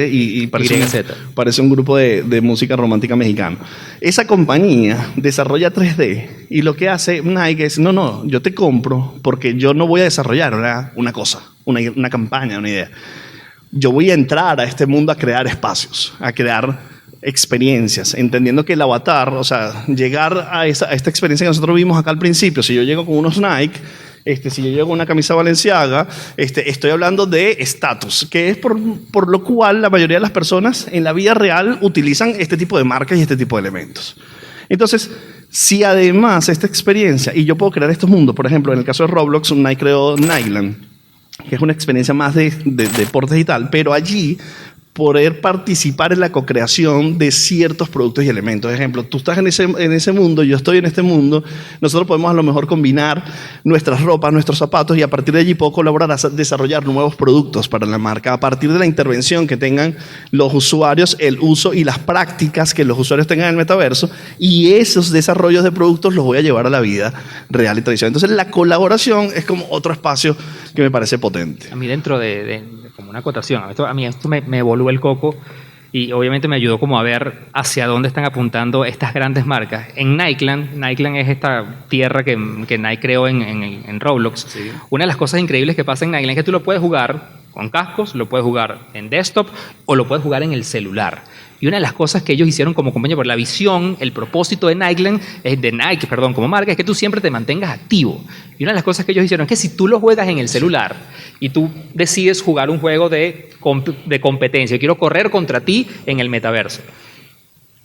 Speaker 1: y parece un grupo de música romántica mexicano. Esa compañía desarrolla 3D, y lo que hace Nike es, no, yo te compro porque yo no voy a desarrollar una cosa, una campaña, una idea. Yo voy a entrar a este mundo a crear espacios, a crear experiencias, entendiendo que el avatar, o sea, llegar a esta experiencia que nosotros vimos acá al principio, si yo llego con unos Nike, si yo llego con una camisa Balenciaga, estoy hablando de estatus, que es por lo cual la mayoría de las personas en la vida real utilizan este tipo de marcas y este tipo de elementos. Entonces, si además esta experiencia, y yo puedo crear estos mundos, por ejemplo, en el caso de Roblox, Nike creó Nightland, que es una experiencia más de deportes y tal, pero allí poder participar en la co-creación de ciertos productos y elementos. Por ejemplo, tú estás en ese mundo, yo estoy en este mundo, nosotros podemos a lo mejor combinar nuestras ropas, nuestros zapatos, y a partir de allí puedo colaborar a desarrollar nuevos productos para la marca, a partir de la intervención que tengan los usuarios, el uso y las prácticas que los usuarios tengan en el metaverso, y esos desarrollos de productos los voy a llevar a la vida real y tradicional. Entonces, la colaboración es como otro espacio que me parece potente.
Speaker 3: A mí dentro como una acotación, a mí esto me voló el coco, y obviamente me ayudó como a ver hacia dónde están apuntando estas grandes marcas. En Nikeland es esta tierra que Nike creó en Roblox. Sí. Una de las cosas increíbles que pasa en Nikeland es que tú lo puedes jugar con cascos, lo puedes jugar en desktop o lo puedes jugar en el celular. Y una de las cosas que ellos hicieron como compañía, por la visión, el propósito de Nike como marca, es que tú siempre te mantengas activo. Y una de las cosas que ellos hicieron es que si tú lo juegas en el celular y tú decides jugar un juego de competencia, quiero correr contra ti en el metaverso.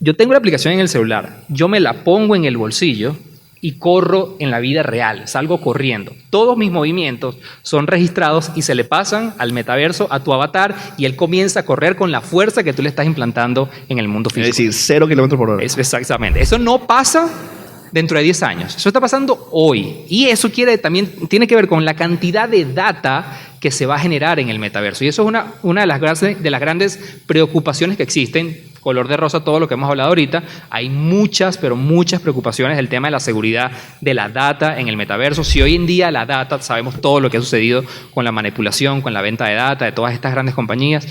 Speaker 3: Yo tengo la aplicación en el celular, yo me la pongo en el bolsillo y corro en la vida real, salgo corriendo. Todos mis movimientos son registrados y se le pasan al metaverso, a tu avatar, y él comienza a correr con la fuerza que tú le estás implantando en el mundo físico.
Speaker 1: Es decir, 0 kilómetros por hora.
Speaker 3: Exactamente. Eso no pasa dentro de 10 años. Eso está pasando hoy. Y eso también tiene que ver con la cantidad de data que se va a generar en el metaverso. Y eso es una de las grandes preocupaciones que existen. Color de rosa, todo lo que hemos hablado ahorita. Hay muchas, pero muchas preocupaciones del tema de la seguridad de la data en el metaverso. Si hoy en día la data, sabemos todo lo que ha sucedido con la manipulación, con la venta de data de todas estas grandes compañías,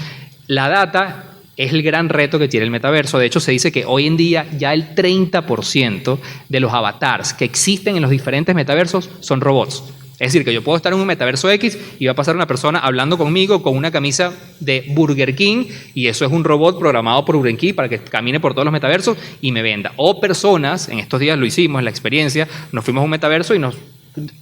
Speaker 3: la data es el gran reto que tiene el metaverso. De hecho, se dice que hoy en día ya el 30% de los avatars que existen en los diferentes metaversos son robots. Es decir, que yo puedo estar en un metaverso X y va a pasar una persona hablando conmigo con una camisa de Burger King, y eso es un robot programado por Burger King para que camine por todos los metaversos y me venda. O personas, en estos días lo hicimos, en la experiencia, nos fuimos a un metaverso y nos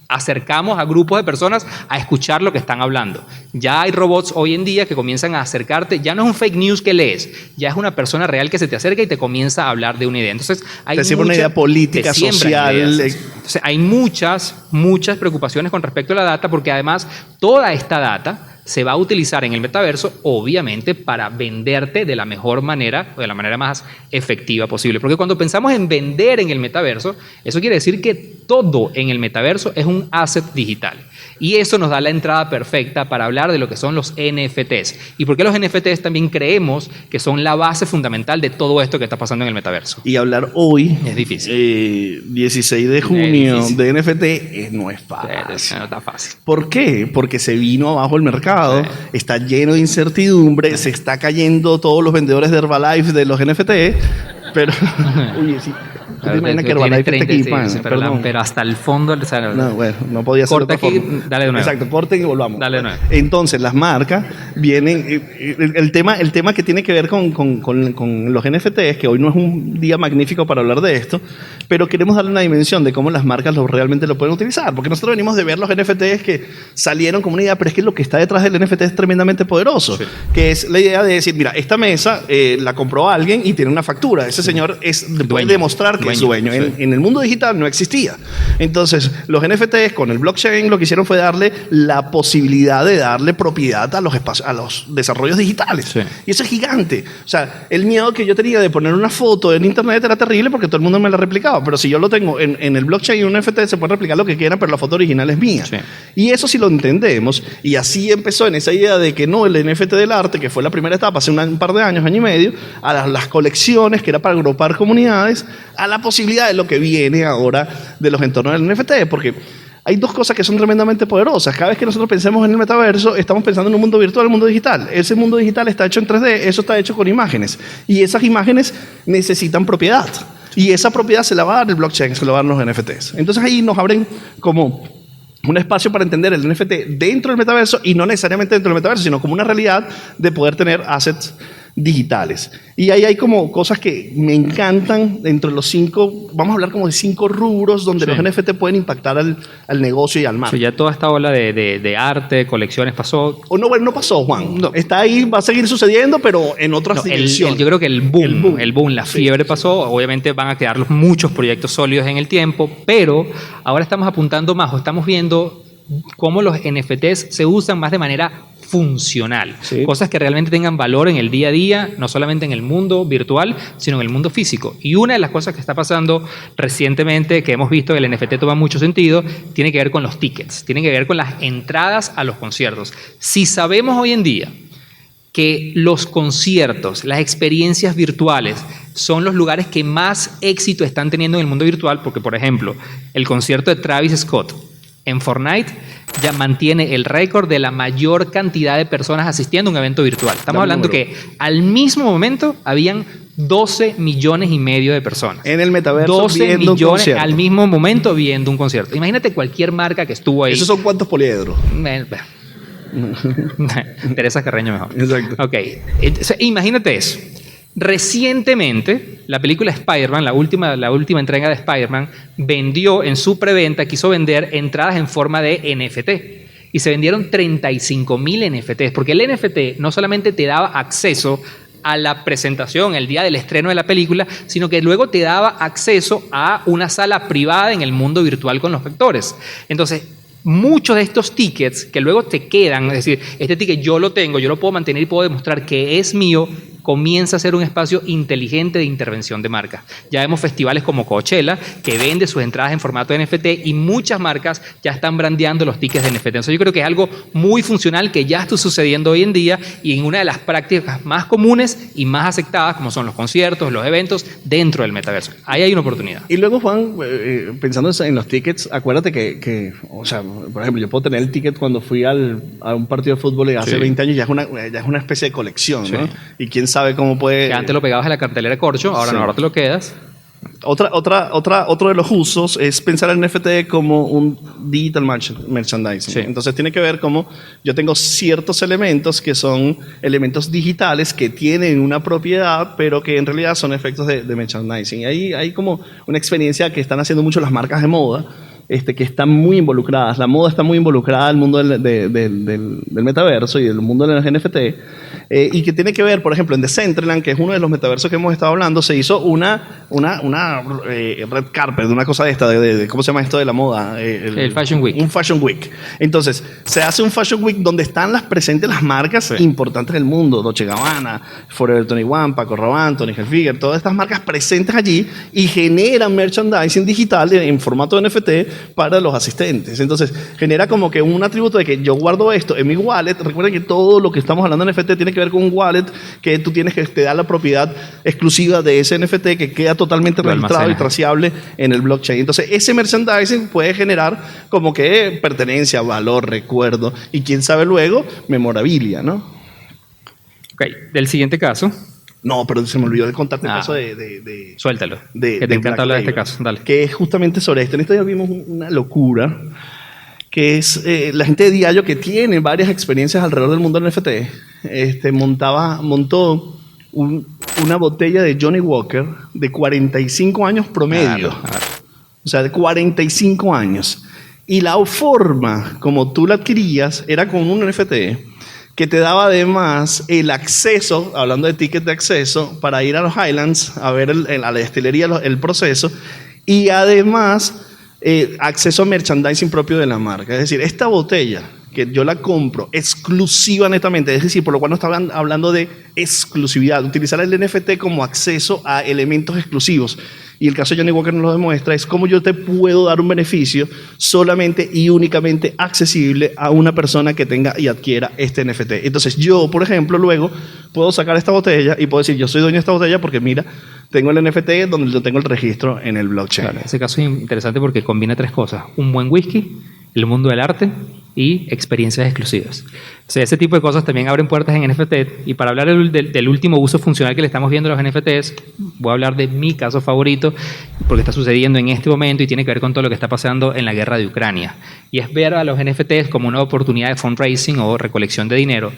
Speaker 3: acercamos a grupos de personas a escuchar lo que están hablando. Ya hay robots hoy en día que comienzan a acercarte, ya no es un fake news que lees, ya es una persona real que se te acerca y te comienza a hablar de una idea. Entonces, hay
Speaker 1: una idea política, social.
Speaker 3: Entonces, hay muchas preocupaciones con respecto a la data, porque además toda esta data se va a utilizar en el metaverso, obviamente, para venderte de la mejor manera, o de la manera más efectiva posible. Porque cuando pensamos en vender en el metaverso, eso quiere decir que todo en el metaverso es un asset digital. Y eso nos da la entrada perfecta para hablar de lo que son los NFTs. ¿Y por qué los NFTs también creemos que son la base fundamental de todo esto que está pasando en el metaverso?
Speaker 1: Y hablar hoy,
Speaker 3: es difícil.
Speaker 1: 16 de junio, de NFT, no es fácil.
Speaker 3: No está fácil.
Speaker 1: ¿Por qué? Porque se vino abajo el mercado, está lleno de incertidumbre, se está cayendo todos los vendedores de Herbalife de los NFT, pero... Oye, sí. ¿Tú te imaginas que
Speaker 3: Tienes
Speaker 1: Herbalife está
Speaker 3: 30,
Speaker 1: aquí,
Speaker 3: sí,
Speaker 1: pana?
Speaker 3: sí,
Speaker 1: Perdón.
Speaker 3: pero hasta el fondo, o sea,
Speaker 1: No, bueno, no podía ser
Speaker 3: corta
Speaker 1: de otra
Speaker 3: aquí,
Speaker 1: forma.
Speaker 3: dale de nuevo.
Speaker 1: Exacto, corten y volvamos.
Speaker 3: Dale de nuevo.
Speaker 1: Entonces, las marcas vienen... el tema que tiene que ver con los NFTs, que hoy no es un día magnífico para hablar de esto, pero queremos darle una dimensión de cómo las marcas realmente lo pueden utilizar. Porque nosotros venimos de ver los NFTs que salieron como una idea, pero es que lo que está detrás del NFT es tremendamente poderoso.
Speaker 3: Sí.
Speaker 1: Que es la idea de decir, mira, esta mesa la compró alguien y tiene una factura. Ese señor puede
Speaker 3: Dueño.
Speaker 1: demostrar que es dueño.
Speaker 3: Sí.
Speaker 1: En el mundo digital no existía. Entonces, los NFTs con el blockchain lo que hicieron fue darle la posibilidad de darle propiedad a los espacios, a los desarrollos digitales.
Speaker 3: Sí.
Speaker 1: Y eso es gigante. O sea, el miedo que yo tenía de poner una foto en internet era terrible porque todo el mundo me la replicaba. Pero si yo lo tengo en el blockchain, un NFT se puede replicar lo que quiera, pero la foto original es mía.
Speaker 3: Sí.
Speaker 1: Y eso sí lo entendemos. Y así empezó en esa idea de que no, el NFT del arte, que fue la primera etapa hace un par de años, año y medio, a las colecciones, que era para agrupar comunidades, a la posibilidad de lo que viene ahora de los entornos del NFT. Porque hay dos cosas que son tremendamente poderosas. Cada vez que nosotros pensemos en el metaverso, estamos pensando en un mundo virtual, un mundo digital. Ese mundo digital está hecho en 3D, eso está hecho con imágenes. Y esas imágenes necesitan propiedad. Y esa propiedad se la va a dar el blockchain, se la va a dar los NFTs. Entonces ahí nos abren como un espacio para entender el NFT dentro del metaverso y no necesariamente dentro del metaverso, sino como una realidad de poder tener assets digitales. Y ahí hay como cosas que me encantan dentro de los 5, vamos a hablar como de 5 rubros donde
Speaker 3: Sí.
Speaker 1: los NFT pueden impactar al negocio y al
Speaker 3: O
Speaker 1: marketing.
Speaker 3: sea, ya toda esta ola de arte, colecciones pasó.
Speaker 1: O no, bueno, no pasó, Juan.
Speaker 3: No.
Speaker 1: Está ahí, va a seguir sucediendo, pero en otras
Speaker 3: No,
Speaker 1: dimensiones.
Speaker 3: yo creo que el boom, la
Speaker 1: Sí.
Speaker 3: fiebre pasó. Obviamente van a quedar muchos proyectos sólidos en el tiempo, pero ahora estamos apuntando más o estamos viendo cómo los NFTs se usan más de manera funcional.
Speaker 1: Sí.
Speaker 3: Cosas que realmente tengan valor en el día a día, no solamente en el mundo virtual, sino en el mundo físico. Y una de las cosas que está pasando recientemente, que hemos visto que el NFT toma mucho sentido, tiene que ver con los tickets, tiene que ver con las entradas a los conciertos. Si sabemos hoy en día que los conciertos, las experiencias virtuales son los lugares que más éxito están teniendo en el mundo virtual, porque por ejemplo, el concierto de Travis Scott en Fortnite ya mantiene el récord de la mayor cantidad de personas asistiendo a un evento virtual. Estamos hablando que al mismo momento habían 12 millones y medio de personas.
Speaker 1: En el metaverso
Speaker 3: 12
Speaker 1: viendo un
Speaker 3: millones
Speaker 1: concierto.
Speaker 3: al mismo momento viendo un concierto. Imagínate cualquier marca que estuvo ahí.
Speaker 1: ¿Esos son cuántos poliedros?
Speaker 3: Teresa Carreño mejor.
Speaker 1: Exacto.
Speaker 3: Ok. Entonces, imagínate eso. Recientemente, la película Spider-Man, la última entrega de Spider-Man, vendió en su preventa, quiso vender entradas en forma de NFT. Y se vendieron 35,000 NFTs, porque el NFT no solamente te daba acceso a la presentación el día del estreno de la película, sino que luego te daba acceso a una sala privada en el mundo virtual con los actores. Entonces, muchos de estos tickets que luego te quedan, es decir, este ticket yo lo tengo, yo lo puedo mantener y puedo demostrar que es mío, comienza a ser un espacio inteligente de intervención de marcas. Ya vemos festivales como Coachella, que vende sus entradas en formato de NFT y muchas marcas ya están brandeando los tickets de NFT. Entonces yo creo que es algo muy funcional que ya está sucediendo hoy en día y en una de las prácticas más comunes y más aceptadas, como son los conciertos, los eventos, dentro del metaverso. Ahí hay una oportunidad.
Speaker 1: Y luego, Juan, pensando en los tickets, acuérdate que, o sea, por ejemplo, yo puedo tener el ticket cuando fui a un partido de fútbol hace
Speaker 3: Sí.
Speaker 1: 20 años, ya es una especie de colección, ¿no?
Speaker 3: Sí.
Speaker 1: Y quién sabe cómo puede...
Speaker 3: Que antes lo pegabas a la cartelera de corcho, ahora
Speaker 1: Sí.
Speaker 3: no, ahora te lo quedas.
Speaker 1: Otro de los usos es pensar en NFT como un digital merchandising.
Speaker 3: Sí.
Speaker 1: Entonces tiene que ver como yo tengo ciertos elementos que son elementos digitales que tienen una propiedad, pero que en realidad son efectos de merchandising. Y ahí hay como una experiencia que están haciendo mucho las marcas de moda, que están muy involucradas. La moda está muy involucrada al mundo del metaverso y del mundo de los NFT. Y que tiene que ver, por ejemplo, en Decentraland, que es uno de los metaversos que hemos estado hablando, se hizo una red carpet, una cosa de esta, ¿cómo se llama esto de la moda?
Speaker 3: El Fashion Week.
Speaker 1: Un Fashion Week. Entonces, se hace un Fashion Week donde están presentes las marcas
Speaker 3: Sí.
Speaker 1: importantes del mundo, Dolce & Gabbana, Forever 21, Paco Rabanne, Tommy Hilfiger, todas estas marcas presentes allí y generan merchandising digital en formato de NFT para los asistentes. Entonces, genera como que un atributo de que yo guardo esto en mi wallet. Recuerden que todo lo que estamos hablando de NFT tiene que ver con un wallet que tú tienes que te da la propiedad exclusiva de ese NFT que queda totalmente
Speaker 3: Lo
Speaker 1: registrado y
Speaker 3: almacenas.
Speaker 1: traciable en el blockchain. Entonces, ese merchandising puede generar como que pertenencia, valor, recuerdo y quién sabe luego, memorabilia, ¿no?
Speaker 3: Ok, del siguiente caso,
Speaker 1: No, pero se me olvidó de contarte el
Speaker 3: Ah.
Speaker 1: caso de
Speaker 3: Suéltalo.
Speaker 1: de-
Speaker 3: que te
Speaker 1: de
Speaker 3: encanta
Speaker 1: Black
Speaker 3: hablar de este
Speaker 1: Label,
Speaker 3: caso. Dale.
Speaker 1: que es justamente sobre esto. En estos días vimos una locura, que es la gente de Diallo, que tiene varias experiencias alrededor del mundo del NFT, montó una botella de Johnny Walker de 45 años promedio.
Speaker 3: Claro.
Speaker 1: O sea, de 45 años. Y la forma como tú la adquirías era con un NFT que te daba además el acceso, hablando de tickets de acceso, para ir a los Highlands a ver a la destilería el proceso, y además acceso a merchandising propio de la marca. Es decir, esta botella que yo la compro exclusiva netamente, es decir, por lo cual no estaban hablando de exclusividad, utilizar el NFT como acceso a elementos exclusivos. Y el caso de Johnny Walker nos lo demuestra, es cómo yo te puedo dar un beneficio solamente y únicamente accesible a una persona que tenga y adquiera este NFT. Entonces yo, por ejemplo, luego puedo sacar esta botella y puedo decir, yo soy dueño de esta botella porque mira, tengo el NFT donde yo tengo el registro en el blockchain.
Speaker 3: Claro, ese caso es interesante porque combina tres cosas: un buen whisky, el mundo del arte y experiencias exclusivas. O sea, ese tipo de cosas también abren puertas en NFT. Y para hablar del último uso funcional que le estamos viendo a los NFTs, voy a hablar de mi caso favorito, porque está sucediendo en este momento y tiene que ver con todo lo que está pasando en la guerra de Ucrania. Y es ver a los NFTs como una oportunidad de fundraising o recolección de dinero.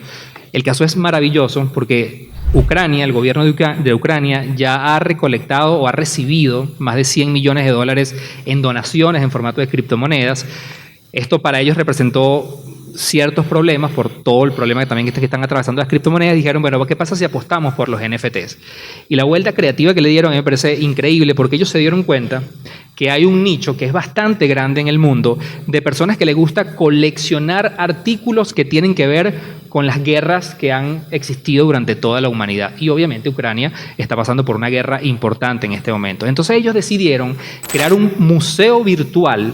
Speaker 3: El caso es maravilloso porque Ucrania, el gobierno de Ucrania, ya ha recolectado o ha recibido más de $100 millones en donaciones en formato de criptomonedas. Esto para ellos representó ciertos problemas por todo el problema que están atravesando las criptomonedas. Dijeron, bueno, ¿qué pasa si apostamos por los NFTs? Y la vuelta creativa que le dieron a mí me parece increíble, porque ellos se dieron cuenta que hay un nicho que es bastante grande en el mundo de personas que les gusta coleccionar artículos que tienen que ver con las guerras que han existido durante toda la humanidad. Y obviamente Ucrania está pasando por una guerra importante en este momento. Entonces ellos decidieron crear un museo virtual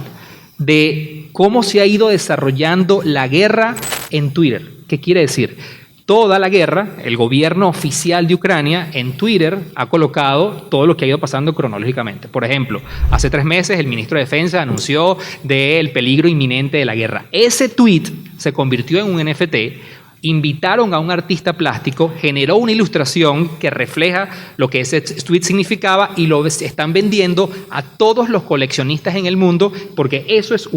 Speaker 3: de cómo se ha ido desarrollando la guerra en Twitter. ¿Qué quiere decir? Toda la guerra, el gobierno oficial de Ucrania en Twitter ha colocado todo lo que ha ido pasando cronológicamente. Por ejemplo, hace 3 meses el ministro de Defensa anunció del peligro inminente de la guerra. Ese tweet se convirtió en un NFT. Invitaron a un artista plástico, generó una ilustración que refleja lo que ese tweet significaba y lo están vendiendo a todos los coleccionistas en el mundo, porque eso es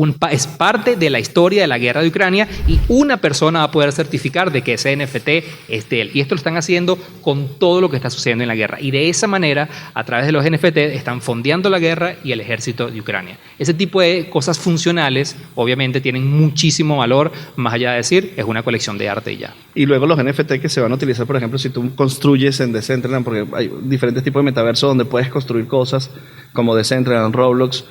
Speaker 3: parte de la historia de la guerra de Ucrania y una persona va a poder certificar de que ese NFT es de él. Y esto lo están haciendo con todo lo que está sucediendo en la guerra. Y de esa manera, a través de los NFT, están fondeando la guerra y el ejército de Ucrania. Ese tipo de cosas funcionales, obviamente, tienen muchísimo valor, más allá de decir, es una colección de arte. Ya.
Speaker 1: Y luego los NFT que se van a utilizar, por ejemplo, si tú construyes en Decentraland, porque hay diferentes tipos de metaversos donde puedes construir cosas como Decentraland, Roblox,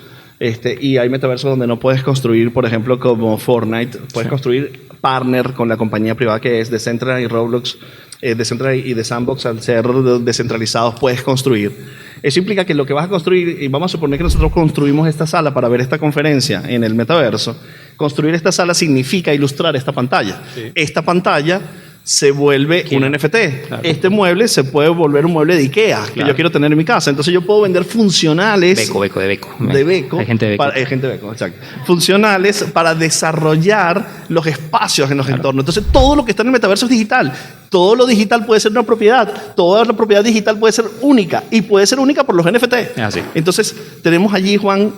Speaker 1: y hay metaversos donde no puedes construir, por ejemplo, como Fortnite. Puedes construir partner con la compañía privada que es Decentraland y Roblox, Decentraland y The Sandbox, al ser descentralizados, puedes construir. Eso implica que lo que vas a construir, y vamos a suponer que nosotros construimos esta sala para ver esta conferencia en el metaverso, construir esta sala significa ilustrar esta pantalla. Sí. Esta pantalla se vuelve un NFT. Claro. Este mueble se puede volver un mueble de IKEA, claro, que yo quiero tener en mi casa. Entonces yo puedo vender funcionales... De Beco.
Speaker 3: Hay gente de Beco.
Speaker 1: Gente de Beco, exacto. Funcionales para desarrollar los espacios en los entornos. Entonces todo lo que está en el metaverso es digital. Todo lo digital puede ser una propiedad. Toda la propiedad digital puede ser única. Y puede ser única por los NFT.
Speaker 3: Así.
Speaker 1: Entonces tenemos allí, Juan,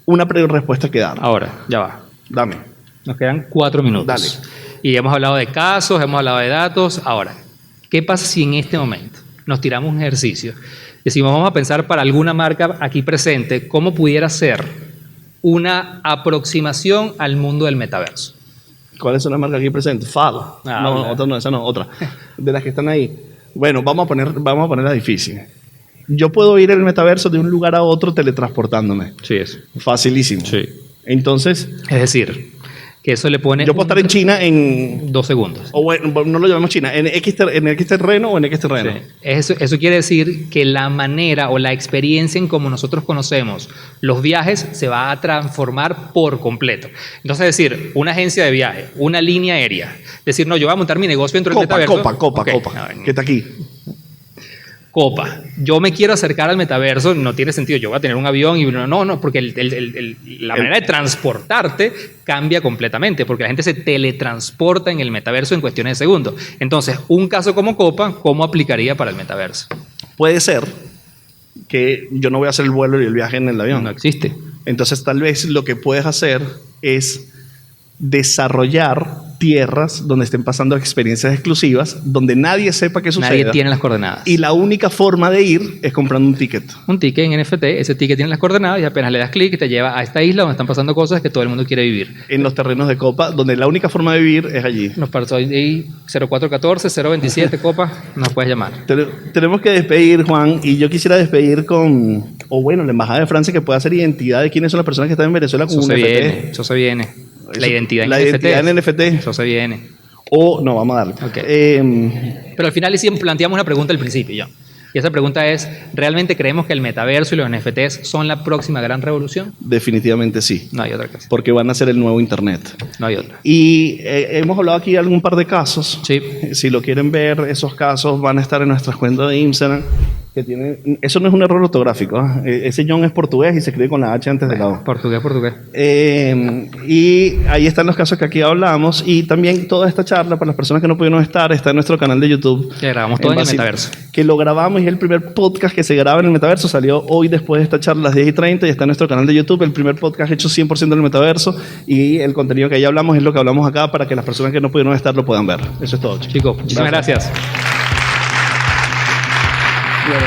Speaker 1: una respuesta que dar.
Speaker 3: Ahora, ya va.
Speaker 1: Dame.
Speaker 3: Nos quedan 4 minutos.
Speaker 1: Dale.
Speaker 3: Y hemos hablado de casos, hemos hablado de datos. Ahora, ¿qué pasa si en este momento nos tiramos un ejercicio? Decimos, vamos a pensar para alguna marca aquí presente, ¿cómo pudiera ser una aproximación al mundo del metaverso?
Speaker 1: ¿Cuál es una marca aquí presente? FAD. Otra. De las que están ahí. Bueno, vamos a ponerla difícil. Yo puedo ir al metaverso de un lugar a otro teletransportándome.
Speaker 3: Sí, es.
Speaker 1: Facilísimo.
Speaker 3: Sí.
Speaker 1: Entonces...
Speaker 3: Es decir... que eso le pone...
Speaker 1: Yo puedo estar en China en...
Speaker 3: 2 segundos.
Speaker 1: O bueno, no lo llamamos China, en X terreno o en X terreno.
Speaker 3: Sí. Eso quiere decir que la manera o la experiencia en como nosotros conocemos los viajes se va a transformar por completo. Entonces, es decir, una agencia de viaje, una línea aérea, decir, no, yo voy a montar mi negocio dentro del metaverso.
Speaker 1: Copa, que está aquí.
Speaker 3: Copa, yo me quiero acercar al metaverso, no tiene sentido, yo voy a tener un avión y no, porque la manera de transportarte cambia completamente, porque la gente se teletransporta en el metaverso en cuestiones de segundos. Entonces, un caso como Copa, ¿cómo aplicaría para el metaverso?
Speaker 1: Puede ser que yo no voy a hacer el vuelo y el viaje en el avión.
Speaker 3: No existe.
Speaker 1: Entonces, tal vez lo que puedes hacer es desarrollar tierras donde estén pasando experiencias exclusivas, donde nadie sepa qué sucede.
Speaker 3: Nadie tiene las coordenadas.
Speaker 1: Y la única forma de ir es comprando un ticket.
Speaker 3: Un ticket en NFT, ese ticket tiene las coordenadas y apenas le das clic te lleva a esta isla donde están pasando cosas que todo el mundo quiere vivir.
Speaker 1: En los terrenos de Copa, donde la única forma de vivir es allí.
Speaker 3: Nos pasó ahí 0414, 027 Copa, nos puedes llamar.
Speaker 1: Tenemos que despedir, Juan, y yo quisiera despedir con, la Embajada de Francia, que pueda hacer identidad de quiénes son las personas que están en Venezuela con un NFT.
Speaker 3: Eso se viene. La identidad
Speaker 1: en NFT.
Speaker 3: Eso se viene.
Speaker 1: O no, vamos a darle.
Speaker 3: Okay. Pero al final sí planteamos una pregunta al principio, John. Y esa pregunta es, ¿realmente creemos que el metaverso y los NFTs son la próxima gran revolución?
Speaker 1: Definitivamente sí.
Speaker 3: No hay otra cosa.
Speaker 1: Porque van a ser el nuevo Internet.
Speaker 3: No hay otra.
Speaker 1: Y hemos hablado aquí de algún par de casos.
Speaker 3: Sí.
Speaker 1: Si lo quieren ver, esos casos van a estar en nuestras cuentas de Instagram. Que tienen, eso no es un error ortográfico. Ese John es portugués y se escribe con la H antes de la O.
Speaker 3: Portugués.
Speaker 1: Y ahí están los casos que aquí hablamos. Y también toda esta charla, para las personas que no pudieron estar, está en nuestro canal de YouTube.
Speaker 3: Que grabamos todo en el metaverso.
Speaker 1: Que lo grabamos y es el primer podcast que se graba en el metaverso. Salió hoy después de esta charla a las 10:30 y está en nuestro canal de YouTube. El primer podcast hecho 100% en el metaverso. Y el contenido que ahí hablamos es lo que hablamos acá para que las personas que no pudieron estar lo puedan ver. Eso es todo,
Speaker 3: chicos. Muchísimas gracias.
Speaker 1: Bueno,